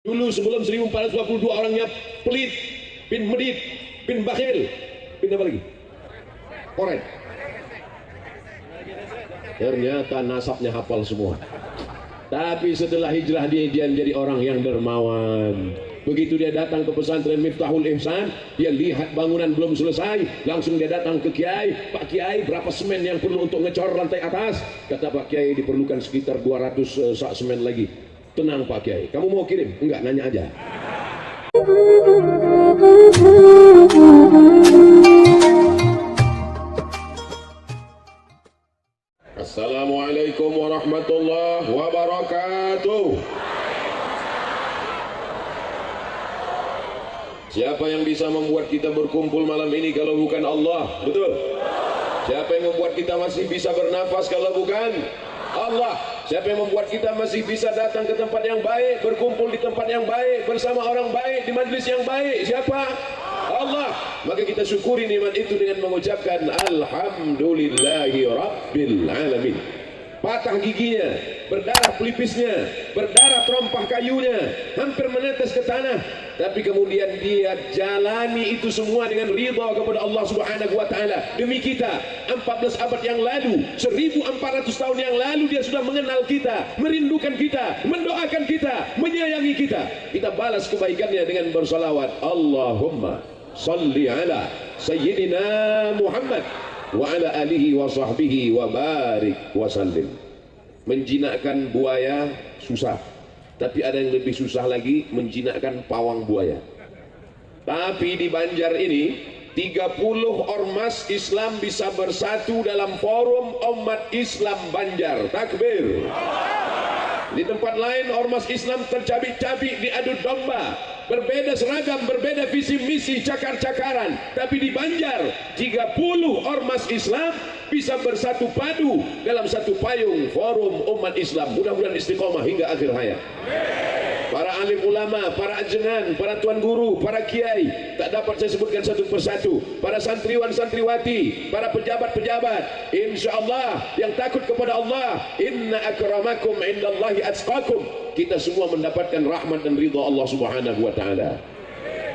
Dulu sebelum 1422 orangnya pelit, bin medit, bin bakhil, bin apa lagi? Koret. Ternyata nasabnya hafal semua. Tapi setelah hijrah dia menjadi orang yang dermawan. Begitu dia datang ke pesantren Miftahul Ihsan, dia lihat bangunan belum selesai, langsung dia datang ke Kiai. Pak Kiai, berapa semen yang perlu untuk ngecor lantai atas? Kata Pak Kiai, diperlukan sekitar 200 sak semen lagi. Tenang Pak Kiai, kamu mau kirim? Enggak, nanya aja. Assalamualaikum warahmatullahi wabarakatuh. Siapa yang bisa membuat kita berkumpul malam ini kalau bukan Allah? Betul. Siapa yang membuat kita masih bisa bernafas kalau bukan Allah? Siapa yang membuat kita masih bisa datang ke tempat yang baik, berkumpul di tempat yang baik, bersama orang baik, di majlis yang baik? Siapa? Allah. Maka kita syukuri nikmat itu dengan mengucapkan alhamdulillahi rabbil alamin. Patah giginya, berdarah pelipisnya, berdarah terompah kayunya, hampir menetes ke tanah, tapi kemudian dia jalani itu semua dengan ridha kepada Allah Subhanahu wa taala. Demi kita, 14 abad yang lalu, 1400 tahun yang lalu dia sudah mengenal kita, merindukan kita, mendoakan kita, menyayangi kita. Kita balas kebaikannya dengan bersalawat. Allahumma salli ala sayyidina Muhammad wa ala alihi wa sahbihi wa barik wa sallim. Menjinakkan buaya susah, tapi ada yang lebih susah lagi, menjinakkan pawang buaya. Tapi di Banjar ini 30 ormas Islam bisa bersatu dalam forum umat Islam Banjar. Takbir. Di tempat lain ormas Islam tercabik-cabik, diadu domba, berbeda seragam, berbeda visi misi, cakar-cakaran. Tapi di Banjar 30 ormas Islam bisa bersatu padu dalam satu payung forum umat Islam. Mudah-mudahan istiqomah hingga akhir hayat. Para alim ulama, para ajengan, para tuan guru, para kiai, tak dapat saya sebutkan satu persatu. Para santriwan santriwati, para pejabat-pejabat, insyaallah yang takut kepada Allah, inna akramakum indallahi atqakum. Kita semua mendapatkan rahmat dan ridha Allah Subhanahu wa taala.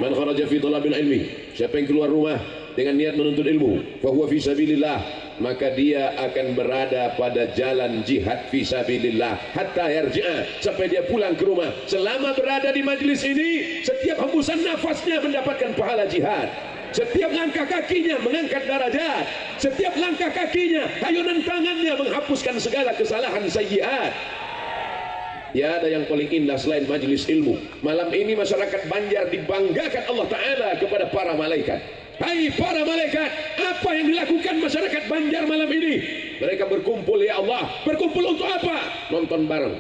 Man kharaja fi talabil ilmi, siapa yang keluar rumah dengan niat menuntut ilmu, fa huwa fi sabilillah, maka dia akan berada pada jalan jihad fi sabilillah hatta yarji'a, sampai dia pulang ke rumah. Selama berada di majlis ini, setiap hembusan nafasnya mendapatkan pahala jihad. Setiap langkah kakinya mengangkat darajat. Setiap langkah kakinya, ayunan tangannya menghapuskan segala kesalahan sayyiat. Ya, ada yang paling indah selain majlis ilmu. Malam ini masyarakat Banjar dibanggakan Allah Ta'ala kepada para malaikat. Hai para malaikat, apa yang dilakukan masyarakat Banjar malam ini? Mereka berkumpul, ya Allah. Berkumpul untuk apa? Nonton bareng?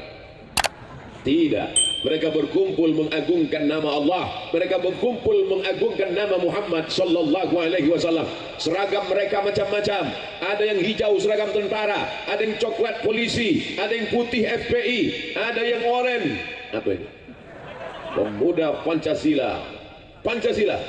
Tidak. Mereka berkumpul mengagungkan nama Allah. Mereka berkumpul mengagungkan nama Muhammad sallallahu alaihi wasallam. Seragam mereka macam-macam. Ada yang hijau seragam tentara, ada yang coklat polisi, ada yang putih FPI, ada yang oranye. Apa ini? Pemuda Pancasila. Pancasila.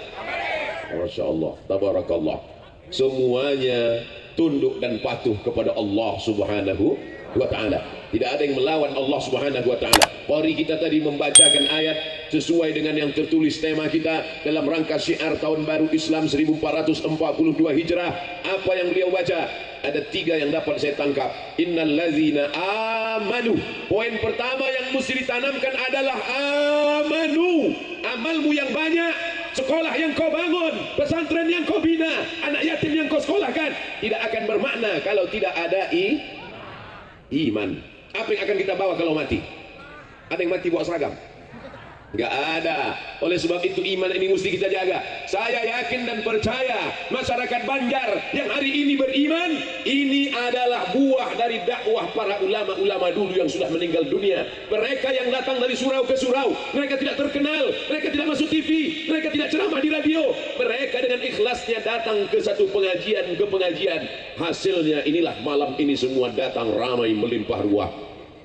Masya Allah, tabarakallah. Semuanya tunduk dan patuh kepada Allah Subhanahu wa ta'ala. Tidak ada yang melawan Allah Subhanahu wa ta'ala. Mari kita tadi membacakan ayat sesuai dengan yang tertulis tema kita dalam rangka syiar tahun baru Islam 1442 Hijrah. Apa yang beliau baca? Ada 3 yang dapat saya tangkap. Innal ladzina amanu. Poin pertama yang mesti ditanamkan adalah amanu. Amalmu yang banyak, sekolah yang kau bangun, pesantren yang kau bina, anak yatim yang kau sekolahkan, tidak akan bermakna kalau tidak ada iman. Apa yang akan kita bawa kalau mati? Ada yang mati bawa seragam? Enggak ada. Oleh sebab itu iman ini mesti kita jaga. Saya yakin dan percaya masyarakat Banjar yang hari ini beriman, ini adalah buah dari dakwah para ulama-ulama dulu yang sudah meninggal dunia. Mereka yang datang dari surau ke surau, mereka tidak terkenal, mereka tidak masuk TV, mereka tidak ceramah di radio. Mereka dengan ikhlasnya datang ke satu pengajian ke pengajian. Hasilnya inilah malam ini semua datang ramai melimpah ruah.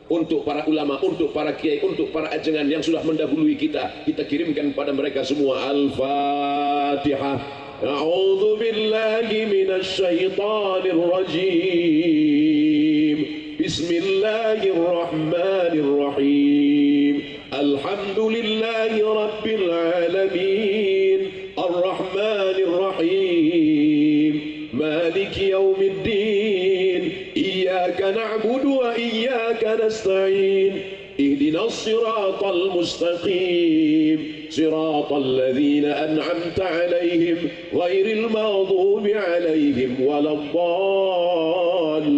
Untuk para ulama, untuk para kiai, untuk para ajengan yang sudah mendahului kita, kita kirimkan pada mereka semua Al-Fatihah. A'udzu billahi minasy syaithanir rajim. Bismillahirrahmanirrahim. Alhamdulillah. alhamdulillahi rabbil alamin arrahmanir rahim maliki yaumiddin iyyaka na'budu wa iyyaka nasta'in اهدنا الصراط المستقيم صراط الذين أنعمت عليهم غير المغضوب عليهم ولا الضالين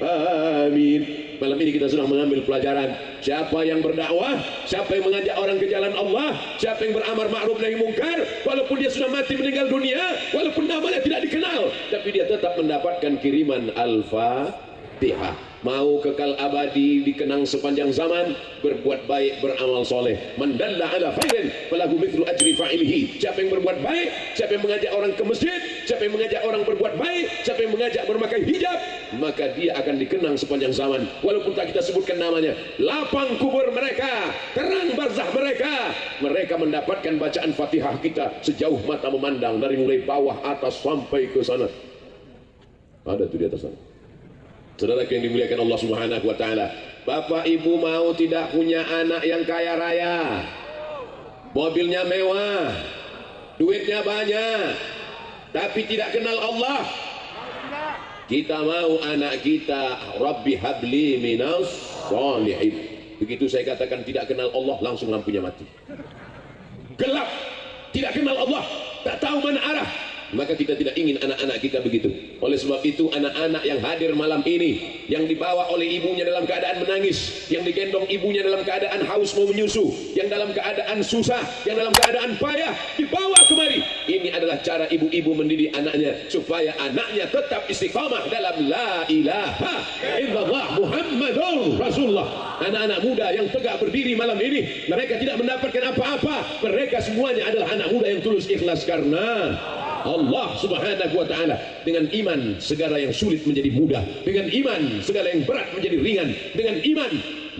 آمين. Malam ini kita sudah mengambil pelajaran. Siapa yang berdakwah, siapa yang mengajak orang ke jalan Allah, siapa yang beramar ma'ruf nahi mungkar, walaupun dia sudah mati meninggal dunia, walaupun namanya tidak dikenal, tapi dia tetap mendapatkan kiriman Al-Fatihah. Mau kekal abadi dikenang sepanjang zaman, berbuat baik, beramal soleh. Man dalla ala khairin falahu mithlu ajri fa'ilihi. Siapa yang berbuat baik, siapa yang mengajak orang ke masjid, siapa yang mengajak orang berbuat baik, siapa yang mengajak bermakai hijab, maka dia akan dikenang sepanjang zaman. Walaupun tak kita sebutkan namanya, lapang kubur mereka, terang barzah mereka, mereka mendapatkan bacaan Fatihah kita sejauh mata memandang, dari mulai bawah atas sampai ke sana. Ada tuh di atas sana. Saudara yang dimuliakan Allah Subhanahu wa taala, Bapak Ibu mau tidak punya anak yang kaya raya, mobilnya mewah, duitnya banyak, tapi tidak kenal Allah? Kita mau anak kita Rabbi habli minas sholihin. Begitu saya katakan tidak kenal Allah, langsung lampunya mati. Gelap, tidak kenal Allah, tak tahu mana arah. Maka kita tidak ingin anak-anak kita begitu. Oleh sebab itu anak-anak yang hadir malam ini, yang dibawa oleh ibunya dalam keadaan menangis, yang digendong ibunya dalam keadaan haus mau menyusu, yang dalam keadaan susah, yang dalam keadaan payah, dibawa kemari. Ini adalah cara ibu-ibu mendidik anaknya supaya anaknya tetap istiqamah dalam la ilaha illallah Muhammadur Rasulullah. Anak-anak muda yang tegak berdiri malam ini, mereka tidak mendapatkan apa-apa. Mereka semuanya adalah anak muda yang tulus ikhlas karena Allah Subhanahu wa taala. Dengan iman segala yang sulit menjadi mudah, dengan iman segala yang berat menjadi ringan, dengan iman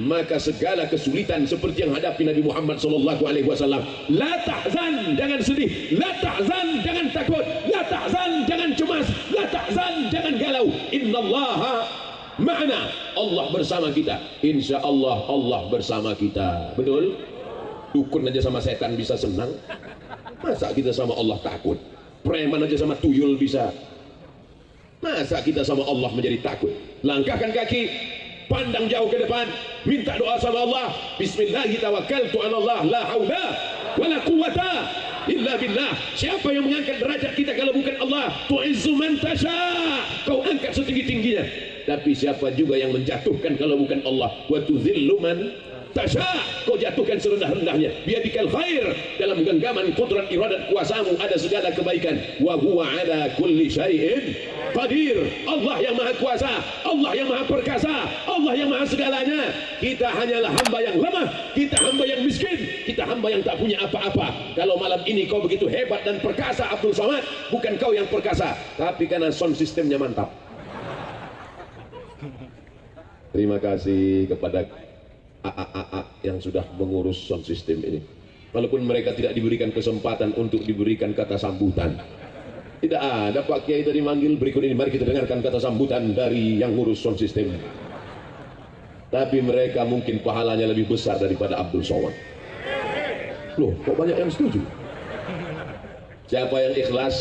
maka segala kesulitan seperti yang hadapi Nabi Muhammad sallallahu alaihi wasallam. La tahzan, jangan sedih, la tahzan, jangan takut, la tahzan, jangan cemas, la tahzan, jangan galau. Innallaha ma'ana, Allah bersama kita. Insya Allah Allah bersama kita. Betul? Dukun aja sama setan bisa senang, masa kita sama Allah takut? Preman aja sama tuyul bisa, masa kita sama Allah menjadi takut? Langkahkan kaki, pandang jauh ke depan, minta doa sama Allah. Bismillahi tawakkaltu ala Allah, la haula wala quwata illa billah. Siapa yang mengangkat derajat kita kalau bukan Allah? Tu'izzu man tasha, kau angkat setinggi-tingginya. Tapi siapa juga yang menjatuhkan kalau bukan Allah? Wa tuzillu man tasha, kau jatuhkan serendah-rendahnya. Biadikal khair, dalam genggaman kudrat iradat kuasamu ada segala kebaikan. Wa huwa ala kulli syai'in qadir. Allah yang maha kuasa, Allah yang maha perkasa, Allah yang maha segalanya. Kita hanyalah hamba yang lemah, kita hamba yang miskin, kita hamba yang tak punya apa-apa. Kalau malam ini kau begitu hebat dan perkasa Abdul Somad, bukan kau yang perkasa, tapi karena sound sistemnya mantap. Terima kasih kepada AA yang sudah mengurus sound system ini. Walaupun mereka tidak diberikan kesempatan untuk diberikan kata sambutan, tidak ada Pak Kiai tadi manggil berikut ini, mari kita dengarkan kata sambutan dari yang ngurus sound system. Tapi mereka mungkin pahalanya lebih besar daripada Abdul Somad. Loh, kok banyak yang setuju? Siapa yang ikhlas,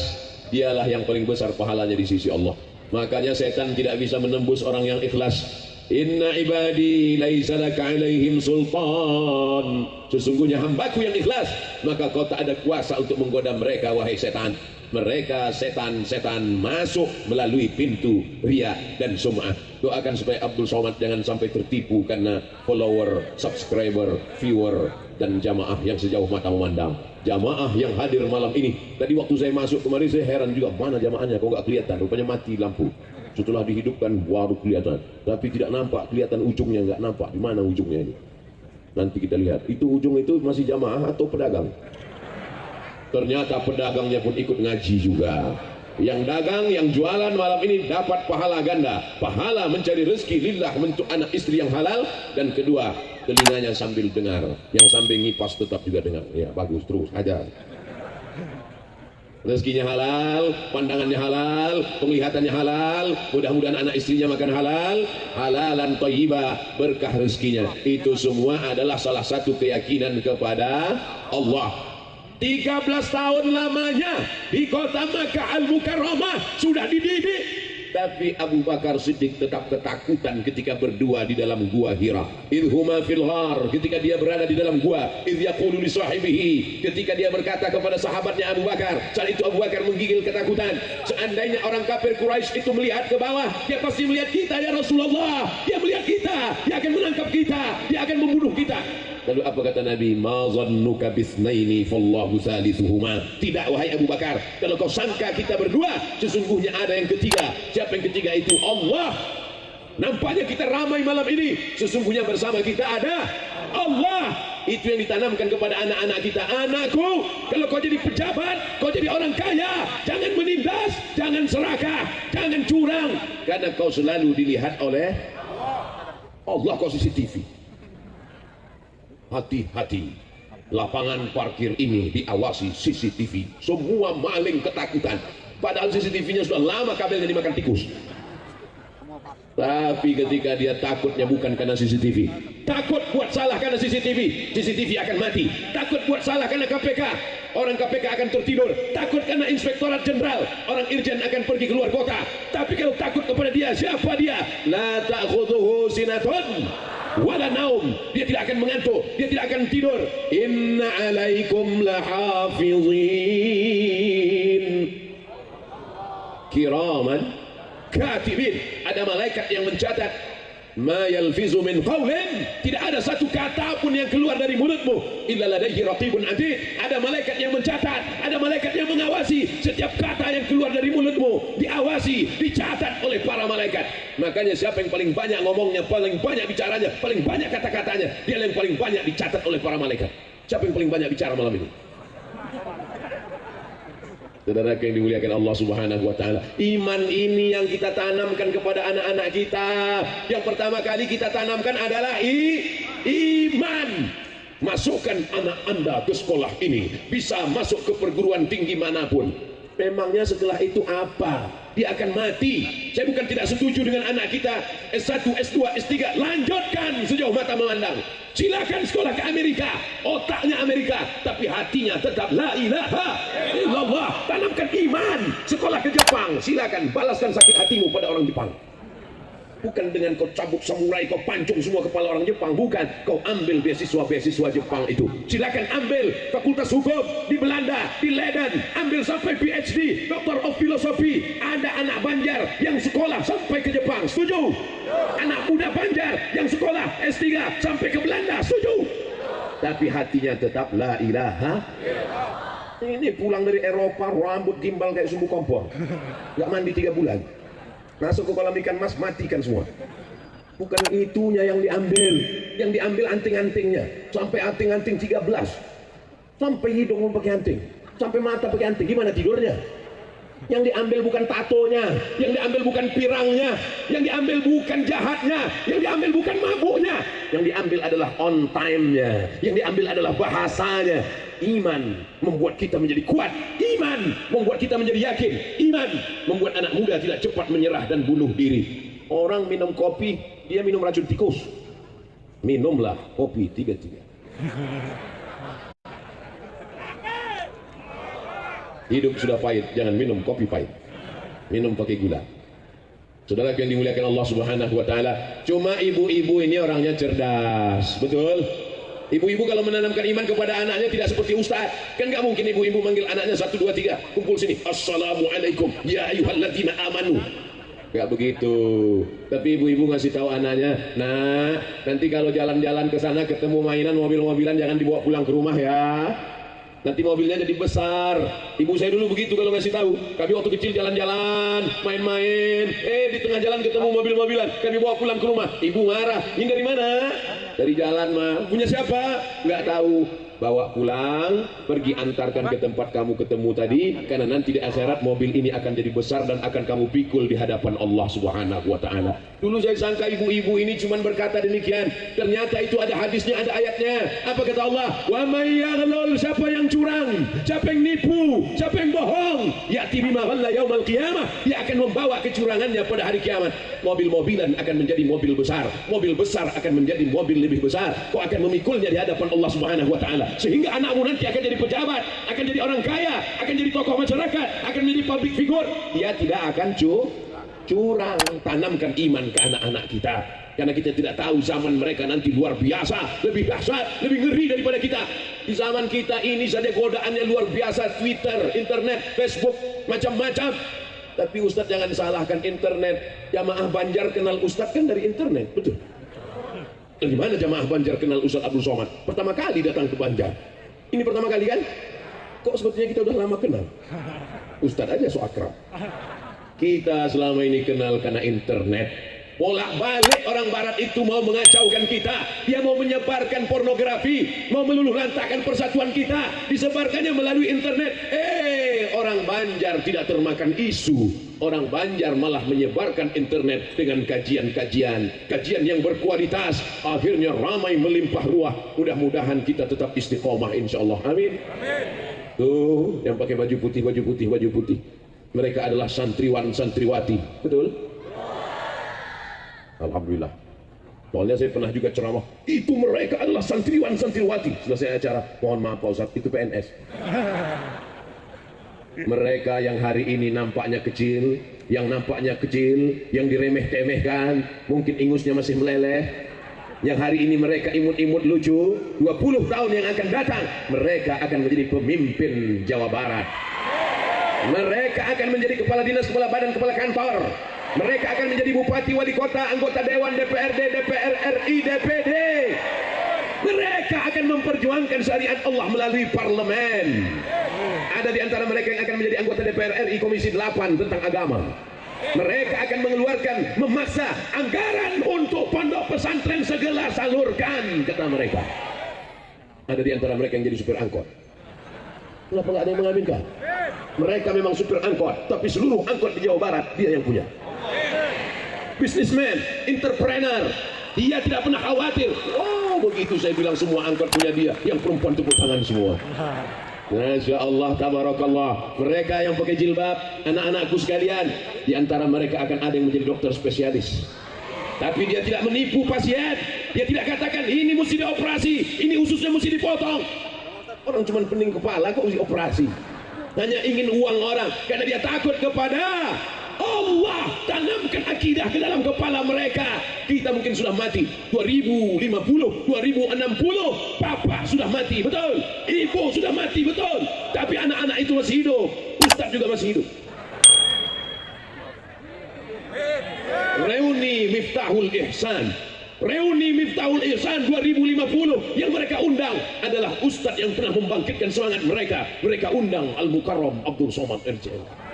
dialah yang paling besar pahalanya di sisi Allah. Makanya setan tidak bisa menembus orang yang ikhlas. Inna ibadi laisa laka alaihim sultan. Sesungguhnya hambaku yang ikhlas, maka kau tak ada kuasa untuk menggoda mereka, wahai setan. Mereka setan-setan masuk melalui pintu riya dan sum'ah. Doakan supaya Abdul Somad jangan sampai tertipu karena follower, subscriber, viewer, dan jamaah yang sejauh mata memandang. Jamaah yang hadir malam ini, tadi waktu saya masuk kemarin saya heran juga, mana jamaahnya kok nggak kelihatan, rupanya mati lampu. Setelah dihidupkan baru kelihatan, tapi tidak nampak, kelihatan ujungnya, nggak nampak di mana ujungnya ini. Nanti kita lihat itu ujung itu masih jamaah atau pedagang. Ternyata pedagangnya pun ikut ngaji juga. Yang dagang, yang jualan malam ini dapat pahala ganda, pahala mencari rezeki lillah untuk anak istri yang halal, dan kedua telinganya sambil dengar, yang sambil ngipas tetap juga dengar. Ya bagus, terus aja. rezekinya halal, pandangannya halal, penglihatannya halal, mudah-mudahan anak istrinya makan halal, halalan thayyibah, berkah rezekinya. Itu semua adalah salah satu keyakinan kepada Allah. 13 tahun lamanya di kota Makkah Al-Mukarramah sudah dididik. Tapi Abu Bakar Siddiq tetap ketakutan ketika berdua di dalam gua Hira. Idhuma fil ghar, ketika dia berada di dalam gua. Idh yaqulu li sahibihi, ketika dia berkata kepada sahabatnya Abu Bakar. Saat itu Abu Bakar menggigil ketakutan. Seandainya orang kafir Quraisy itu melihat ke bawah, dia pasti melihat kita ya Rasulullah. Dia melihat kita, dia akan menangkap kita, dia akan membunuh kita. Lalu apa kata Nabi? Ma zannuka bisnaini fallahu salisuhuma. Tidak wahai Abu Bakar, kalau kau sangka kita berdua, sesungguhnya ada yang ketiga. Siapa yang ketiga itu? Allah. Nampaknya kita ramai malam ini, sesungguhnya bersama kita ada Allah. Itu yang ditanamkan kepada anak-anak kita. Anakku, kalau kau jadi pejabat, kau jadi orang kaya, jangan menindas, jangan serakah, jangan curang, karena kau selalu dilihat oleh Allah. Kau CCTV. Hati-hati, lapangan parkir ini diawasi CCTV. Semua maling ketakutan, padahal CCTV-nya sudah lama kabelnya dimakan tikus. Tapi ketika dia takutnya bukan karena CCTV, takut buat salah karena CCTV, CCTV akan mati. Takut buat salah karena KPK, orang KPK akan tertidur. Takut karena Inspektorat Jenderal, orang Irjen akan pergi keluar kota. Tapi kalau takut kepada dia, siapa dia? La ta'khudhuhu sinatun wala naum, dia tidak akan mengantuk, dia tidak akan tidur. Inna alaikum lahafizin kiraman katibin, ada malaikat yang mencatat. Ma yalfizu min qawlin, tidak ada satu kata pun yang keluar dari mulutmu illa ladaihi raqibun atid. Ada malaikat yang mencatat, ada malaikat yang mengawasi setiap kata yang keluar dari mulutmu, diawasi, dicatat oleh para malaikat. Makanya siapa yang paling banyak ngomongnya, paling banyak bicaranya, paling banyak kata-katanya, dia yang paling banyak dicatat oleh para malaikat. Siapa yang paling banyak bicara malam ini? Saudara yang dimuliakan Allah Subhanahu wa taala, iman ini yang kita tanamkan kepada anak-anak kita. Yang pertama kali kita tanamkan adalah iman. Masukkan anak Anda ke sekolah ini, bisa masuk ke perguruan tinggi manapun. Memangnya setelah itu apa? Dia akan mati. Saya bukan tidak setuju dengan anak kita S1, S2, S3, lanjutkan sejauh mata memandang. Silakan sekolah ke Amerika, otaknya Amerika, tapi hatinya tetap la ilaha illallah. Tanamkan iman. Sekolah ke Jepang, silakan balaskan sakit hatimu pada orang Jepang. Bukan dengan kau cabut samurai, kau pancung semua kepala orang Jepang. Bukan, kau ambil beasiswa Jepang itu. Silakan ambil fakultas hukum di Belanda, di Leiden, ambil sampai PhD, Doctor of Philosophy. Ada anak Banjar yang sekolah sampai ke Jepang, setuju? Anak muda Banjar yang sekolah S3 sampai ke Belanda, setuju? Tapi hatinya tetap la ilaha. Ini pulang dari Eropa, rambut gimbal kayak sumbu kompor, nggak mandi 3 bulan. Masuk ke kolam ikan mas, matikan semua. Bukan itunya yang diambil anting-antingnya. Sampai anting-anting 13, sampai hidung pakai anting, sampai mata pakai anting. Gimana tidurnya? Yang diambil bukan tatonya, yang diambil bukan pirangnya, yang diambil bukan jahatnya, yang diambil bukan mabuknya, yang diambil adalah on time-nya, yang diambil adalah bahasanya. Iman membuat kita menjadi kuat, iman membuat kita menjadi yakin, iman membuat anak muda tidak cepat menyerah dan bunuh diri. Orang minum kopi, dia minum racun tikus. Minumlah kopi 3-3. Hidup sudah pahit, jangan minum kopi pahit, minum pakai gula. Saudara yang dimuliakan Allah Subhanahu wa taala, cuma ibu-ibu ini orangnya cerdas, betul? Ibu-ibu kalau menanamkan iman kepada anaknya tidak seperti ustaz. Kan nggak mungkin ibu-ibu manggil anaknya 1, 2, 3 kumpul sini, assalamualaikum ya ayyuhalladzina amanu. Nggak begitu. Tapi ibu-ibu ngasih tahu anaknya, nah nanti kalau jalan-jalan ke sana ketemu mainan mobil-mobilan jangan dibawa pulang ke rumah ya. Nanti mobilnya jadi besar. Ibu saya dulu begitu kalau ngasih tahu. Kami waktu kecil jalan-jalan, main-main. Di tengah jalan ketemu mobil-mobilan. Kami bawa pulang ke rumah. Ibu marah. Ini dari mana? Dari jalan mah. Punya siapa? Nggak tahu. bawa pulang, pergi antarkan ke tempat kamu ketemu tadi, karena nanti di akhirat mobil ini akan jadi besar dan akan kamu pikul di hadapan Allah Subhanahu wa taala. Dulu saya sangka ibu-ibu ini cuma berkata demikian, ternyata itu ada hadisnya, ada ayatnya. Apa kata Allah? Wa may yaghlul, siapa yang curang, siapa yang nipu, siapa yang bohong, ya'ti bima ghalla yaumal qiyamah, dia akan membawa kecurangannya pada hari kiamat. Mobil-mobilan akan menjadi mobil besar, mobil besar akan menjadi mobil lebih besar. Kau akan memikulnya di hadapan Allah Subhanahu wa taala, sehingga anakmu nanti akan jadi pejabat, akan jadi orang kaya, akan jadi tokoh masyarakat, akan menjadi public figure. Dia tidak akan curang. Tanamkan iman ke anak-anak kita, karena kita tidak tahu zaman mereka nanti luar biasa, lebih dahsyat, lebih ngeri daripada kita. Di zaman kita ini saja godaannya luar biasa, Twitter, internet, Facebook, macam-macam. Tapi Ustadz jangan salahkan internet. Jamaah Banjar kenal Ustadz kan dari internet, betul? Dari mana jamaah Banjar kenal Ustadz Abdul Somad? Pertama kali datang ke Banjar. Ini pertama kali kan? Kok sepertinya kita udah lama kenal? Ustadz aja so akrab. Kita selama ini kenal karena internet. Bolak-balik orang barat itu mau mengacaukan kita. Dia mau menyebarkan pornografi, mau meluluh lantakkan persatuan kita, disebarkannya melalui internet. Orang Banjar tidak termakan isu. Orang Banjar malah menyebarkan internet dengan kajian yang berkualitas. Akhirnya ramai melimpah ruah. Mudah-mudahan kita tetap istiqomah insyaallah. Amin. Tuh, yang pakai baju putih. Mereka adalah santriwan santriwati. Betul? Alhamdulillah. Soalnya saya pernah juga ceramah, itu mereka adalah santriwan santriwati. Selesai acara, mohon maaf Pak Ustadz, itu PNS. Mereka yang hari ini nampaknya kecil, yang diremeh-temehkan, mungkin ingusnya masih meleleh. Yang hari ini mereka imut-imut lucu, 20 tahun yang akan datang, mereka akan menjadi pemimpin Jawa Barat. Mereka akan menjadi kepala dinas, kepala badan, kepala kantor. Mereka akan menjadi bupati, wali kota, anggota dewan, DPRD, DPR RI, DPD. Mereka akan memperjuangkan syariat Allah melalui parlemen. Ada di antara mereka yang akan menjadi anggota DPR RI Komisi 8 tentang agama. Mereka akan mengeluarkan, memaksa anggaran untuk pondok pesantren segera salurkan, kata mereka. Ada di antara mereka yang jadi supir angkot. Kenapa nggak ada yang mengaminkan? Mereka memang supir angkot, tapi seluruh angkot di Jawa Barat dia yang punya. Businessman, entrepreneur, dia tidak pernah khawatir. Oh, begitu saya bilang semua angkot punya dia, yang perempuan tepuk tangan semua. Masya Allah, tabarakallah. Mereka yang pakai jilbab, anak-anakku sekalian, di antara mereka akan ada yang menjadi dokter spesialis. Tapi dia tidak menipu pasien. Dia tidak katakan ini mesti dioperasi, ini ususnya mesti dipotong. Orang cuma pening kepala kok mesti operasi. Hanya ingin uang orang, karena dia takut kepada Allah. Tanamkan akidah ke dalam kepala mereka. Kita mungkin sudah mati 2050, 2060, papa sudah mati, betul, ibu sudah mati, betul, tapi anak-anak itu masih hidup, ustaz juga masih hidup. Reuni Miftahul Ihsan, reuni Miftahul Ihsan 2050 yang mereka undang adalah ustaz yang pernah membangkitkan semangat mereka. Mereka undang Al-Mukarram Abdul Somad RCL.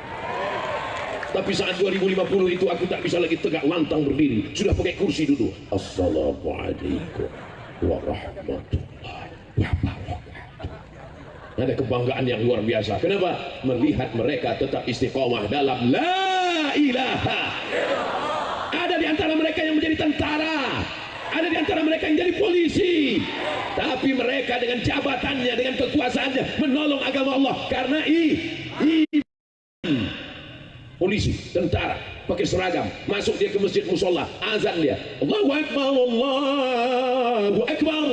Tapi saat 2050 itu aku tak bisa lagi tegak lantang berdiri, sudah pakai kursi duduk. Assalamualaikum warahmatullahi wabarakatuh. Ada kebanggaan yang luar biasa. Kenapa? Melihat mereka tetap istiqomah dalam la ilaha. Ada di antara mereka yang menjadi tentara, ada di antara mereka yang jadi polisi, tapi mereka dengan jabatannya, dengan kekuasaannya menolong agama Allah. Karena polisi, tentara, pakai seragam, masuk dia ke masjid musola, azan dia, Allahu Akbar, Allahu Akbar,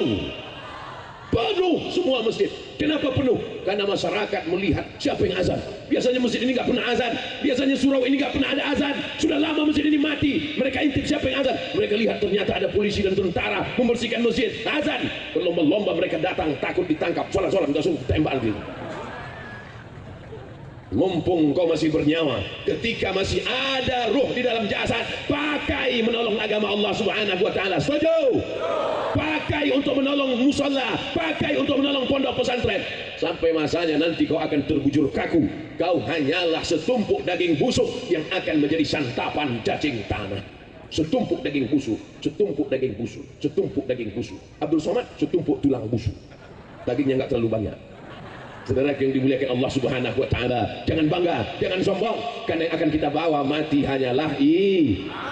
penuh semua masjid. Kenapa penuh? Karena masyarakat melihat siapa yang azan. Biasanya masjid ini nggak pernah azan, biasanya surau ini nggak pernah ada azan. Sudah lama masjid ini mati. Mereka intip siapa yang azan. Mereka lihat ternyata ada polisi dan tentara membersihkan masjid, azan. Berlomba-lomba mereka datang, takut ditangkap. Sholat langsung tembak gitu. Mumpung kau masih bernyawa, ketika masih ada ruh di dalam jasad, pakai menolong agama Allah Subhanahu wa taala. Setuju? Pakai untuk menolong musola, pakai untuk menolong pondok pesantren. Sampai masanya nanti kau akan terbujur kaku. Kau hanyalah setumpuk daging busuk yang akan menjadi santapan cacing tanah. Setumpuk daging busuk, setumpuk daging busuk, setumpuk daging busuk. Abdul Somad setumpuk tulang busuk. dagingnya nggak terlalu banyak. Saudara yang dimuliakan Allah Subhanahu wa taala, jangan bangga, jangan sombong, karena yang akan kita bawa mati hanyalah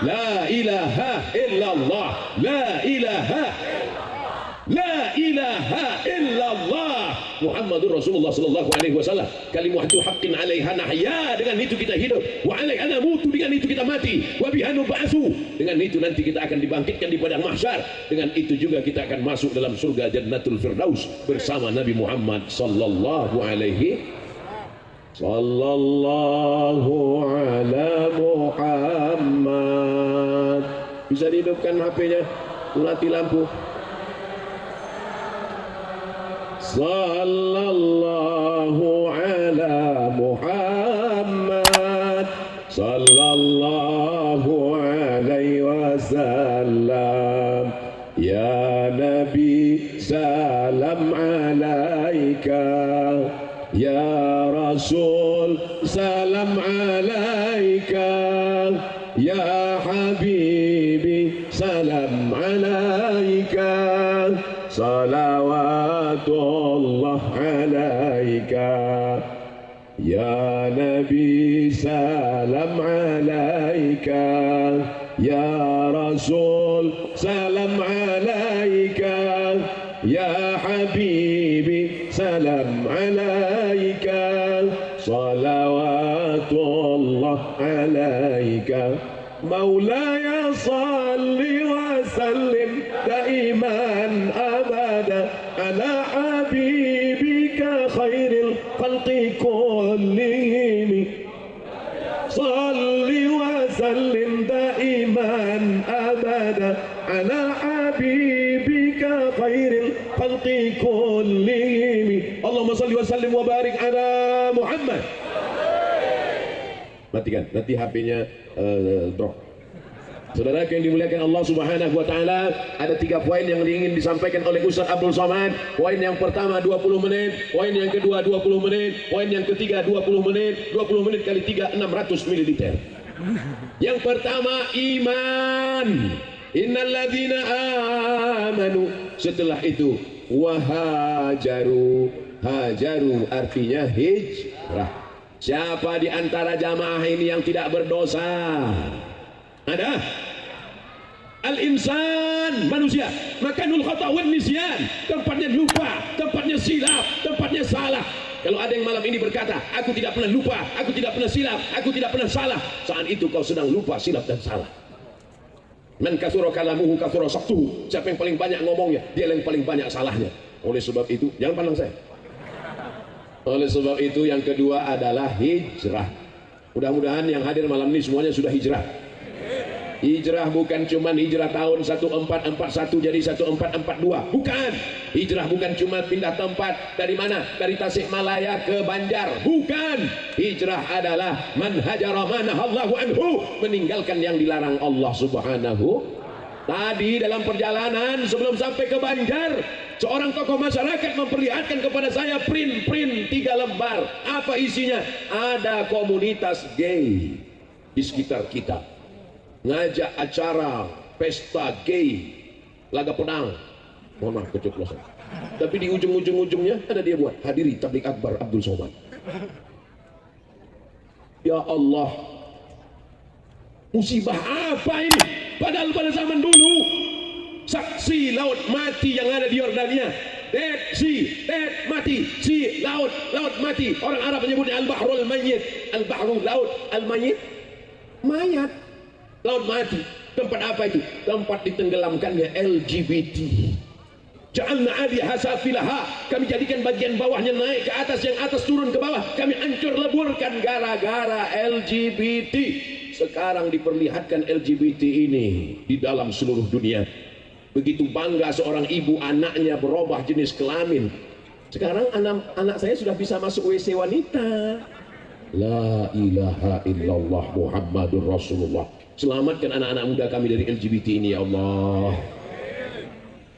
la ilaha illallah, la ilaha illallah Muhammadur Rasulullah sallallahu alaihi wasallam. Kalimatu haqqin 'alaiha nahya, dengan itu kita hidup, wa 'alaiha namutu, dengan itu kita mati, wa biha nub'atsu, dengan itu nanti kita akan dibangkitkan di padang mahsyar, dengan itu juga kita akan masuk dalam surga Jannatul Firdaus bersama Nabi Muhammad sallallahu alaihi ala Muhammad. Bisa dihidupkan HP-nya, mati lampu. Sallallahu ala Muhammad sallallahu alaihi wasallam. Ya Nabi salam alaika, ya Rasul salam alaika, ya Habibi salam alaika, salawatullah alaika, ya Nabi salam alaika, ya Rasul salam alaika, ya Habibi salam alaika, salawatullah alaika. Maulaya salli wa sallim daiman abada ala habibika khairil khalqi kullihim. Salli wa sallim daiman abada ala habibika khairil khalqi kullihim. Allahumma salli wa sallim wa barik ala Muhammad. Matikan, nanti HP-nya drop. Saudara yang dimuliakan Allah Subhanahu wa taala, ada 3 poin yang ingin disampaikan oleh Ustaz Abdul Somad. Poin yang pertama 20 menit, poin yang kedua 20 menit, poin yang ketiga 20 menit. 20 menit kali 3 600 ml. Yang pertama iman. Innalladzina amanu. Setelah itu wahajaru. Hajaru artinya hijrah. Siapa di antara jamaah ini yang tidak berdosa? Ada? Al-insan, manusia, makanul khata' wan nisyan, tempatnya lupa, tempatnya silap, tempatnya salah. Kalau ada yang malam ini berkata, aku tidak pernah lupa, aku tidak pernah silap, aku tidak pernah salah, saat itu kau sedang lupa, silap dan salah. Man katsura kalamuhu katsura saktuhu. Siapa yang paling banyak ngomongnya, dia yang paling banyak salahnya. Oleh sebab itu, jangan pandang saya. Oleh sebab itu yang kedua adalah hijrah. Mudah-mudahan yang hadir malam ini semuanya sudah hijrah. Hijrah bukan cuma hijrah tahun 1441 jadi 1442. Bukan. Hijrah bukan cuma pindah tempat. Dari mana? Dari Tasikmalaya ke Banjar. Bukan. Hijrah adalah man hajara manahallahu anhu, meninggalkan yang dilarang Allah Subhanahu. Tadi dalam perjalanan sebelum sampai ke Banjar, seorang tokoh masyarakat memperlihatkan kepada saya print 3 lembar. Apa isinya? Ada komunitas gay di sekitar kita, ngajak acara pesta gay, laga pedang. Mohon maaf keceplosan. Tapi di ujung-ujungnya ada dia buat hadiri tablik akbar Abdul Somad. Ya Allah, musibah apa ini? Padahal pada zaman dulu saksi laut mati yang ada di Yordania, dead sea, dead mati, sea laut, laut mati. Orang Arab menyebutnya al-bahrul mayyit, al-bahru laut, al-mayyit mayat, laut mati. Tempat apa itu? Tempat ditenggelamkannya LGBT. Ja'alna 'aliyaha safilaha, kami jadikan bagian bawahnya naik ke atas, yang atas turun ke bawah. Kami hancur leburkan gara-gara LGBT. Sekarang diperlihatkan LGBT ini di dalam seluruh dunia. Begitu bangga seorang ibu anaknya berubah jenis kelamin. Sekarang anak saya sudah bisa masuk WC wanita. La ilaha illallah Muhammadur Rasulullah. Selamatkan anak-anak muda kami dari LGBT ini ya Allah.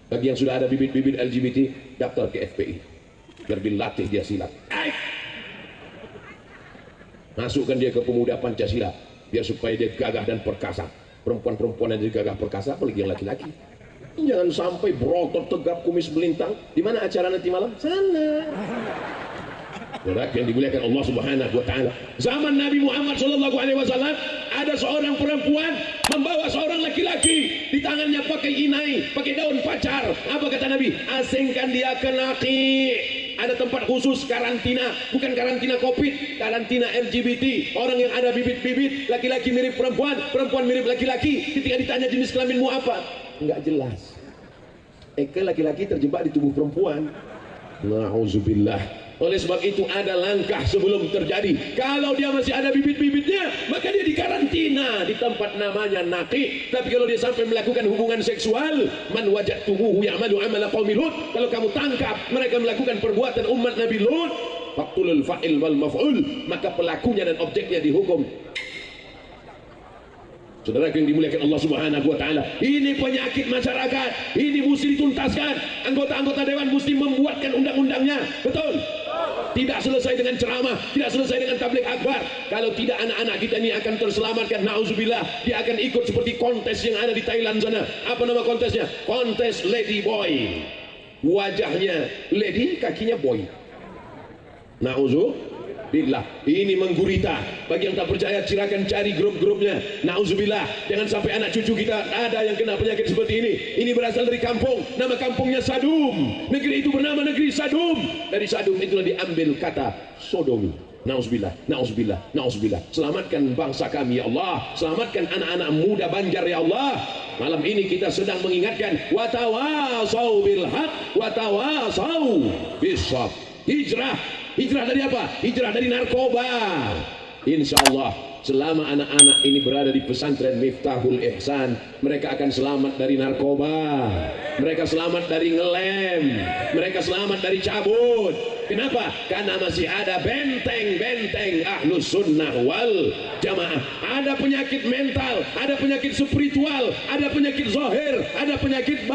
Bagi yang sudah ada bibit-bibit LGBT, daftar ke FPI biar dilatih dia silat. Masukkan dia ke pemuda Pancasila biar supaya dia gagah dan perkasa. Perempuan-perempuan yang jadi gagah perkasa, apalagi yang laki-laki. Jangan sampai berotot tegap kumis belintang. Di mana acara nanti malam? Sana. Saudara yang dimuliakan Allah Subhanahu wa taala. Zaman Nabi Muhammad sallallahu alaihi wasallam ada seorang perempuan membawa seorang laki-laki, di tangannya pakai inai, pakai daun pacar. Apa kata Nabi? Asingkan dia ke Naqi. Ada tempat khusus karantina, bukan karantina Covid, karantina LGBT. Orang yang ada bibit-bibit, laki-laki mirip perempuan, perempuan mirip laki-laki. Ketika ditanya jenis kelaminmu apa? Enggak jelas. Eke laki-laki terjebak di tubuh perempuan. Nauzubillah. Oleh sebab itu ada langkah sebelum terjadi. Kalau dia masih ada bibit-bibitnya, maka dia dikarantina di tempat namanya Naqi. Tapi kalau dia sampai melakukan hubungan seksual, man wajadtumuhu ya'malu amala qaumi Lut, kalau kamu tangkap mereka melakukan perbuatan umat Nabi Lut, faqtulul fa'il wal maf'ul, maka pelakunya dan objeknya dihukum. Saudara yang dimuliakan Allah Subhanahu wa taala, ini penyakit masyarakat, ini mesti dituntaskan. Anggota-anggota dewan mesti membuatkan undang-undangnya. Betul? Tidak selesai dengan ceramah, tidak selesai dengan tabligh akbar. Kalau tidak, anak-anak kita ini akan terselamatkan. Nauzubillah, dia akan ikut seperti kontes yang ada di Thailand sana. Apa nama kontesnya? Kontes Lady Boy. Wajahnya lady, kakinya boy. Nauzubillah, ini menggurita. Bagi yang tak percaya, silakan cari grup-grupnya. Nauzubillah, jangan sampai anak cucu kita ada yang kena penyakit seperti ini. Ini berasal dari kampung, nama kampungnya Sadum. Negeri itu bernama negeri Sadum. Dari Sadum itulah diambil kata sodomi. Nauzubillah, nauzubillah, nauzubillah. Selamatkan bangsa kami ya Allah, selamatkan anak-anak muda Banjar ya Allah. Malam ini kita sedang mengingatkan, watawasau bil haq, watawasau bis sabr. Hijrah. Hijrah dari apa? Hijrah dari narkoba. Insya Allah selama anak-anak ini berada di pesantren Miftahul Ihsan, mereka akan selamat dari narkoba, mereka selamat dari ngelem, mereka selamat dari cabut. Kenapa? Karena masih ada benteng-benteng Ahlus Sunnah wal Jamaah. Ada penyakit mental, ada penyakit spiritual, ada penyakit zahir, ada penyakit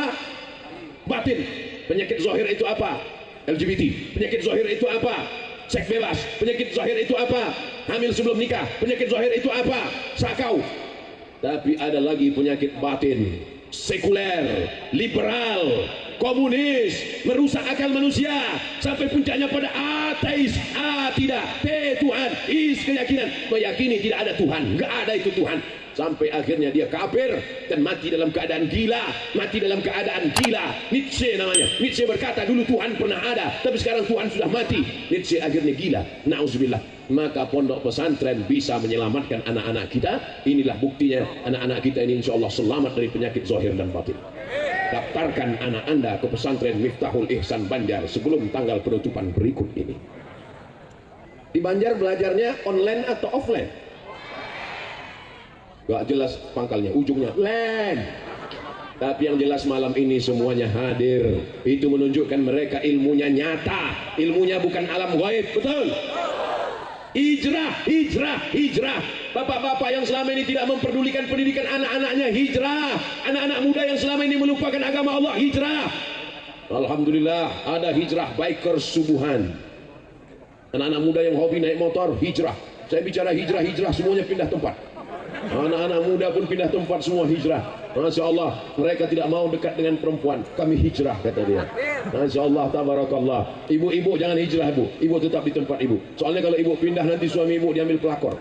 batin. Penyakit zahir itu apa? LGBT. Penyakit zahir itu apa? Seks bebas. Penyakit zahir itu apa? Hamil sebelum nikah. Penyakit zahir itu apa? Sakau. Tapi ada lagi penyakit batin, sekuler, liberal, komunis, merusak akal manusia sampai puncaknya pada ateis. Tidak, Tuhan, keyakinan, meyakini tidak ada Tuhan, nggak ada itu Tuhan. Sampai akhirnya dia kafir dan mati dalam keadaan gila, mati dalam keadaan gila. Nietzsche namanya. Nietzsche berkata dulu Tuhan pernah ada, tapi sekarang Tuhan sudah mati. Nietzsche akhirnya gila. Nauzubillah. Maka pondok pesantren bisa menyelamatkan anak-anak kita. Inilah buktinya, anak-anak kita ini insya Allah selamat dari penyakit zahir dan batin. Daftarkan anak Anda ke pesantren Miftahul Ihsan Banjar sebelum tanggal penutupan berikut ini. Di Banjar belajarnya online atau offline? Gak jelas pangkalnya, ujungnya len. Tapi yang jelas malam ini semuanya hadir. Itu menunjukkan mereka ilmunya nyata, ilmunya bukan alam gaib. Betul? Hijrah, hijrah, hijrah. Bapak-bapak yang selama ini tidak memperdulikan pendidikan anak-anaknya, hijrah. Anak-anak muda yang selama ini melupakan agama Allah, hijrah. Alhamdulillah ada hijrah bikers subuhan. Anak-anak muda yang hobi naik motor, hijrah. Saya bicara hijrah-hijrah, semuanya pindah tempat. Anak-anak muda pun pindah tempat, semua hijrah. Masya Allah, mereka tidak mau dekat dengan perempuan. Kami hijrah, kata dia. Masya Allah, tabarakallah. Ibu-ibu jangan hijrah, ibu. Ibu tetap di tempat ibu. Soalnya kalau ibu pindah, nanti suami ibu diambil pelakor.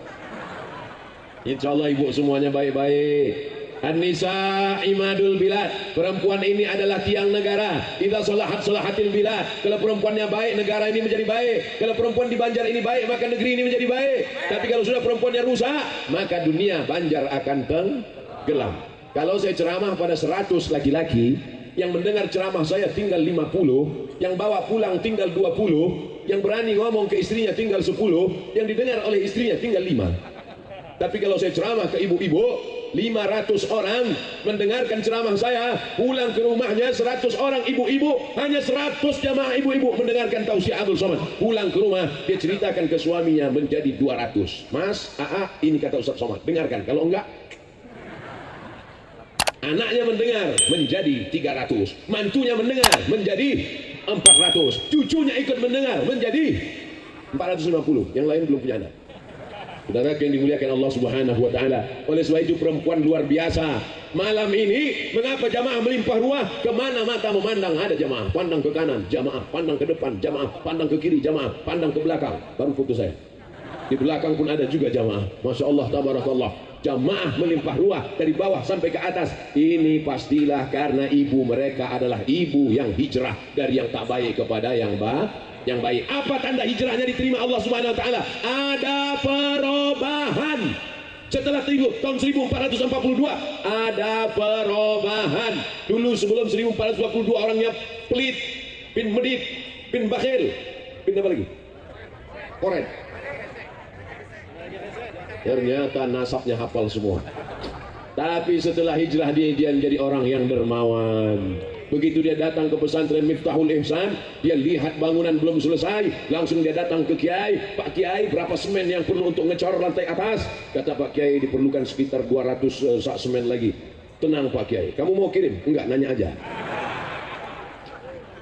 Insya Allah ibu semuanya baik-baik. An-nisa imadul bilad. Perempuan ini adalah tiang negara. Idza salahat salahatil bilad. Kalau perempuannya baik, negara ini menjadi baik. Kalau perempuan di Banjar ini baik, maka negeri ini menjadi baik. Tapi kalau sudah perempuannya rusak, maka dunia Banjar akan tenggelam. Kalau saya ceramah pada 100 laki-laki, yang mendengar ceramah saya tinggal 50, yang bawa pulang tinggal 20, yang berani ngomong ke istrinya tinggal 10, yang didengar oleh istrinya tinggal 5. Tapi kalau saya ceramah ke ibu-ibu, 500 orang mendengarkan ceramah saya, pulang ke rumahnya 100 orang ibu-ibu, hanya 100 jamaah ibu-ibu mendengarkan tausiah Abdul Somad. Pulang ke rumah, dia ceritakan ke suaminya menjadi 200. Mas, ini kata Ustaz Somad, dengarkan. Kalau enggak, anaknya mendengar menjadi 300, mantunya mendengar menjadi 400, cucunya ikut mendengar menjadi 450, yang lain belum punya anak. Saudara yang dimuliakan Allah Subhanahu wa taala. Oleh sebab itu perempuan luar biasa. Malam ini mengapa jamaah melimpah ruah? Kemana mata memandang ada jamaah. Pandang ke kanan, jamaah. Pandang ke depan, jamaah. Pandang ke kiri, jamaah. Pandang ke belakang. Baru foto saya. Di belakang pun ada juga jamaah. Masya Allah, tabarakallah. Jamaah melimpah ruah dari bawah sampai ke atas. Ini pastilah karena ibu mereka adalah ibu yang hijrah dari yang tak baik kepada yang baik. Apa tanda hijrahnya diterima Allah Subhanahu wa taala? Ada perubahan. Setelah tahun 1442 ada perubahan. Dulu sebelum 1442 orangnya pelit, bin medit, bin bakhil, bin apa lagi? Koren. Ternyata nasabnya hafal semua. Tapi setelah hijrah dia menjadi orang yang dermawan. Begitu dia datang ke pesantren Miftahul Ihsan, dia lihat bangunan belum selesai, langsung dia datang ke Kiai. Pak Kiai, berapa semen yang perlu untuk ngecor lantai atas? Kata Pak Kiai, diperlukan sekitar 200 sak semen lagi. Tenang Pak Kiai, kamu mau kirim? Enggak, nanya aja.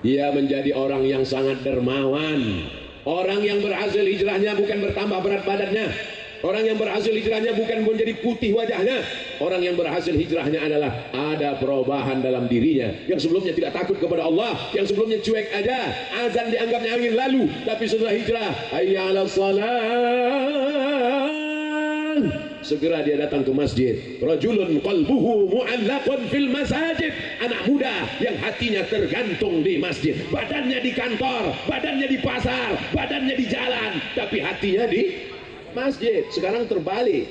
Dia menjadi orang yang sangat dermawan. Orang yang berhasil hijrahnya bukan bertambah berat badannya. Orang yang berhasil hijrahnya bukan menjadi putih wajahnya. Orang yang berhasil hijrahnya adalah ada perubahan dalam dirinya. Yang sebelumnya tidak takut kepada Allah, yang sebelumnya cuek aja, azan dianggapnya angin lalu. Tapi setelah hijrah, hayya 'alas shalah, segera dia datang ke masjid. Rajulun qalbuhu mu'allaqun fil masajid. Anak muda yang hatinya tergantung di masjid. Badannya di kantor, badannya di pasar, badannya di jalan, tapi hatinya di masjid. Sekarang terbalik,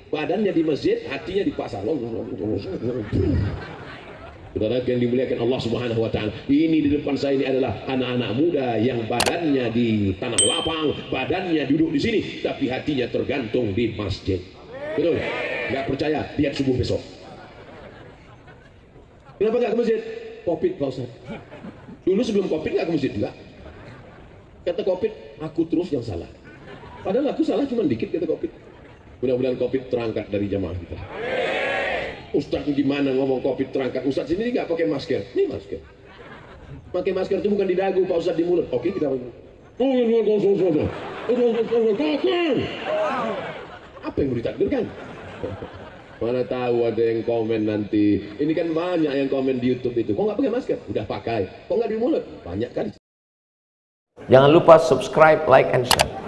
badannya di masjid, hatinya di pasar. Saudara yang dimuliakan Allah Subhanahu wa taala, ini di depan saya ini adalah anak-anak muda yang badannya di tanah lapang, badannya duduk di sini, tapi hatinya tergantung di masjid. Betul? Nggak percaya? Lihat subuh besok. Kenapa nggak ke masjid? Covid Pak Ustaz. Dulu sebelum Covid nggak ke masjid juga. Kata Covid, aku terus yang salah. Padahal aku salah cuma dikit, kata Covid. Mudah-mudahan Covid terangkat dari jamaah kita. Ustaz gimana ngomong Covid terangkat? Ustaz sendiri nggak pakai masker. Ini masker. Pakai masker itu bukan di dagu, Pak Ustaz, di mulut. Oke, kita apa yang mau ditakdirkan? Mana tahu ada yang komen nanti. Ini kan banyak yang komen di YouTube itu. Kok nggak pakai masker? Udah pakai. Kok nggak di mulut? Banyak kali. Jangan lupa subscribe, like, and share.